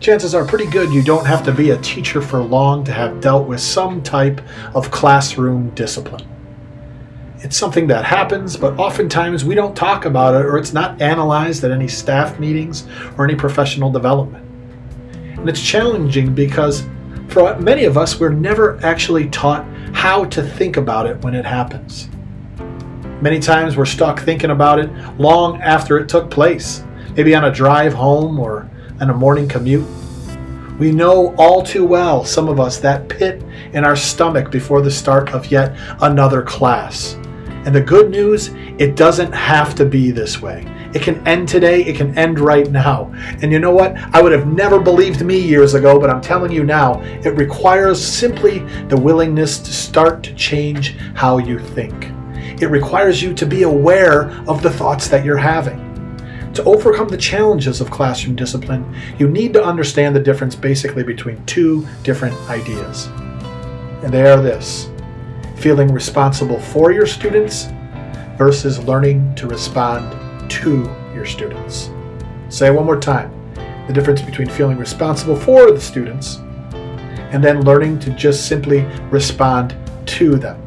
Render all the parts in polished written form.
Chances are pretty good you don't have to be a teacher for long to have dealt with some type of classroom discipline. It's something that happens, but oftentimes we don't talk about it, or it's not analyzed at any staff meetings or any professional development. And it's challenging because for many of us, we're never actually taught how to think about it when it happens. Many times we're stuck thinking about it long after it took place, maybe on a drive home or on a morning commute. We know all too well, some of us, that pit in our stomach before the start of yet another class. And the good news, it doesn't have to be this way. It can end today, it can end right now. And you know what? I would have never believed me years ago, but I'm telling you now, it requires simply the willingness to start to change how you think. It requires you to be aware of the thoughts that you're having. To overcome the challenges of classroom discipline, you need to understand the difference basically between two different ideas. And they are this: feeling responsible for your students versus learning to respond to your students. Say it one more time. The difference between feeling responsible for the students and then learning to just simply respond to them.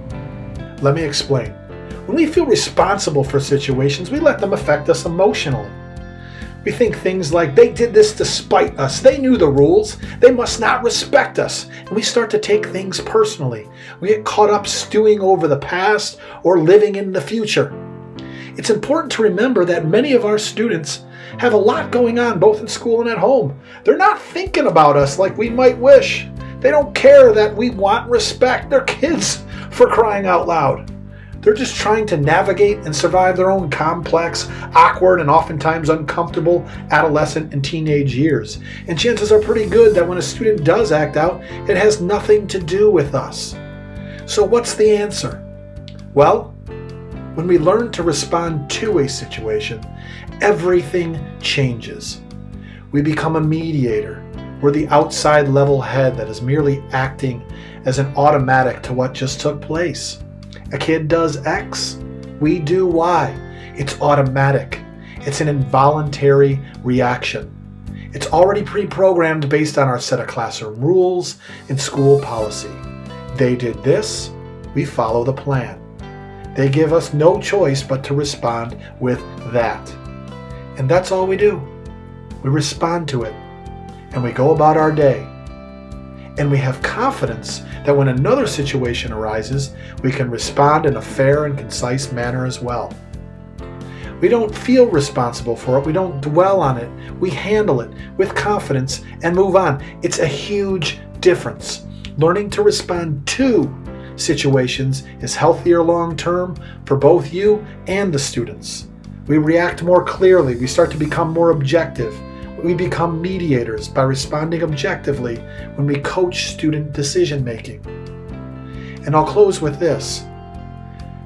Let me explain. When we feel responsible for situations, we let them affect us emotionally. We think things like, they did this to spite us. They knew the rules. They must not respect us. And we start to take things personally. We get caught up stewing over the past or living in the future. It's important to remember that many of our students have a lot going on both in school and at home. They're not thinking about us like we might wish. They don't care that we want respect. They're kids, for crying out loud. They're just trying to navigate and survive their own complex, awkward, and oftentimes uncomfortable adolescent and teenage years. And chances are pretty good that when a student does act out, it has nothing to do with us. So what's the answer? Well, when we learn to respond to a situation, everything changes. We become a mediator. We're the outside level head that is merely acting as an automatic to what just took place. A kid does X, we do Y. It's automatic. It's an involuntary reaction. It's already pre-programmed based on our set of classroom rules and school policy. They did this, we follow the plan. They give us no choice but to respond with that. And that's all we do. We respond to it, and we go about our day. And we have confidence that when another situation arises, we can respond in a fair and concise manner as well. We don't feel responsible for it. We don't dwell on it. We handle it with confidence and move on. It's a huge difference. Learning to respond to situations is healthier long term for both you and the students. We react more clearly. We start to become more objective. We become mediators by responding objectively when we coach student decision making. And I'll close with this.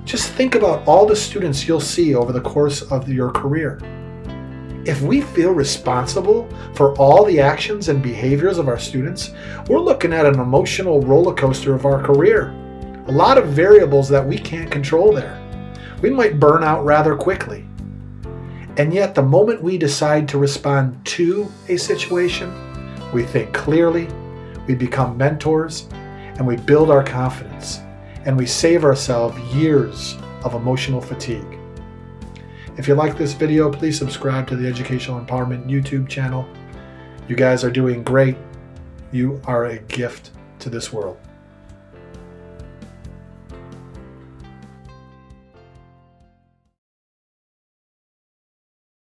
Just think about all the students you'll see over the course of your career. If we feel responsible for all the actions and behaviors of our students, we're looking at an emotional roller coaster of our career. A lot of variables that we can't control there. We might burn out rather quickly. And yet, the moment we decide to respond to a situation, we think clearly, we become mentors, and we build our confidence, and we save ourselves years of emotional fatigue. If you like this video, please subscribe to the Educational Empowerment YouTube channel. You guys are doing great. You are a gift to this world.